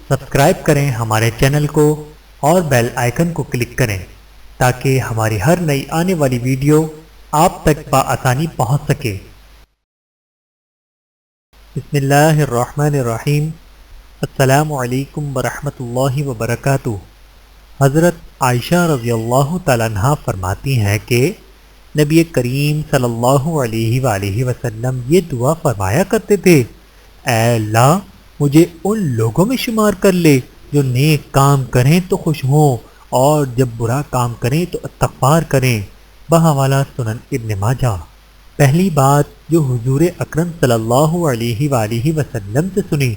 Subscribe کریں ہمارے channel کو اور بیل آئیکن کو کلک کریں تاکہ ہماری ہر نئی آنے والی ویڈیو آپ تک بآسانی پہنچ سکے۔ بسم اللہ الرحمن الرحیم۔ السلام علیکم ورحمۃ اللہ وبرکاتہ۔ حضرت عائشہ رضی اللہ تعالیٰ عنہ فرماتی ہیں کہ نبی کریم صلی اللہ علیہ وآلہ وسلم یہ دعا فرمایا کرتے تھے: اے اللہ، مجھے ان لوگوں میں شمار کر لے جو نیک کام کریں تو خوش ہوں اور جب برا کام کریں تو استغفار کریں۔ بحوالہ سنن ابن ماجہ۔ پہلی بات جو حضور اکرم صلی اللہ علیہ وآلہ وسلم سے سنی،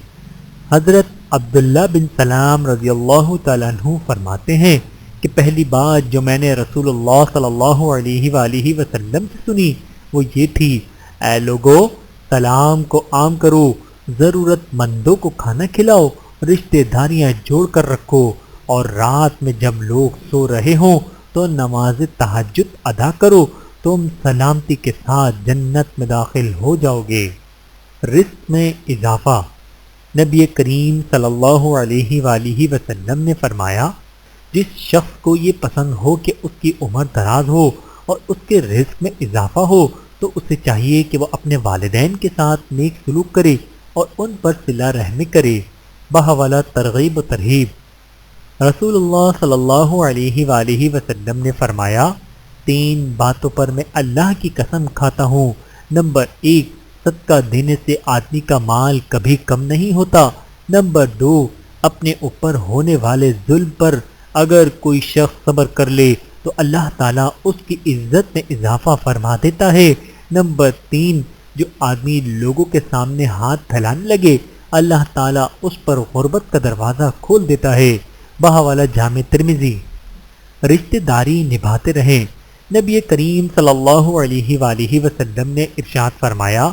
حضرت عبداللہ بن سلام رضی اللہ تعالیٰ عنہ فرماتے ہیں کہ پہلی بات جو میں نے رسول اللہ صلی اللہ علیہ وآلہ وسلم سے سنی وہ یہ تھی: اے لوگو، سلام کو عام کرو، ضرورت مندوں کو کھانا کھلاؤ، رشتہ داریاں جوڑ کر رکھو، اور رات میں جب لوگ سو رہے ہوں تو نماز تہجد ادا کرو، تم سلامتی کے ساتھ جنت میں داخل ہو جاؤ گے۔ رزق میں اضافہ۔ نبی کریم صلی اللہ علیہ وآلہ وسلم نے فرمایا: جس شخص کو یہ پسند ہو کہ اس کی عمر دراز ہو اور اس کے رزق میں اضافہ ہو تو اسے چاہیے کہ وہ اپنے والدین کے ساتھ نیک سلوک کرے اور ان پر صلہ رحمی کرے۔ بحوالہ ترغیب و ترہیب۔ رسول اللہ صلی اللہ علیہ وآلہ وسلم نے فرمایا: 3 باتوں پر میں اللہ کی قسم کھاتا ہوں۔ نمبر 1، صدقہ دینے سے آدمی کا مال کبھی کم نہیں ہوتا۔ نمبر 2، اپنے اوپر ہونے والے ظلم پر اگر کوئی شخص صبر کر لے تو اللہ تعالیٰ اس کی عزت میں اضافہ فرما دیتا ہے۔ نمبر 3، جو آدمی لوگوں کے سامنے ہاتھ پھیلانے لگے اللہ تعالیٰ اس پر غربت کا دروازہ کھول دیتا ہے۔ بحوالہ جامع ترمذی۔ رشتہ داری نبھاتے رہیں۔ نبی کریم صلی اللہ علیہ وآلہ وسلم نے ارشاد فرمایا: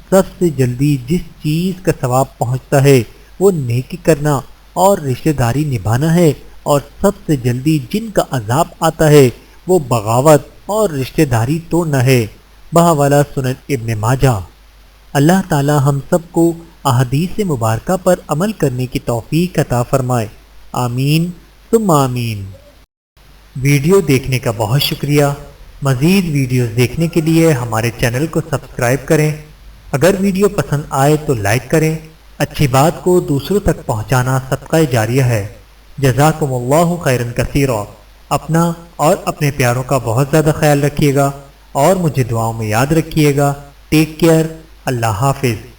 سب سے جلدی جس چیز کا ثواب پہنچتا ہے وہ نیکی کرنا اور رشتہ داری نبھانا ہے، اور سب سے جلدی جن کا عذاب آتا ہے وہ بغاوت اور رشتہ داری توڑنا ہے۔ بحوالہ سنن ابن ماجہ۔ اللہ تعالی ہم سب کو احادیث مبارکہ پر عمل کرنے کی توفیق عطا فرمائے، آمین ثم آمین۔ ویڈیو دیکھنے کا بہت شکریہ۔ مزید ویڈیوز دیکھنے کے لیے ہمارے چینل کو سبسکرائب کریں۔ اگر ویڈیو پسند آئے تو لائک کریں۔ اچھی بات کو دوسروں تک پہنچانا صدقہ جاریہ ہے۔ جزاکم اللہ خیرا کثیرا۔ اپنا اور اپنے پیاروں کا بہت زیادہ خیال رکھیے گا اور مجھے دعاؤں میں یاد رکھیے گا۔ Take care. اللہ حافظ۔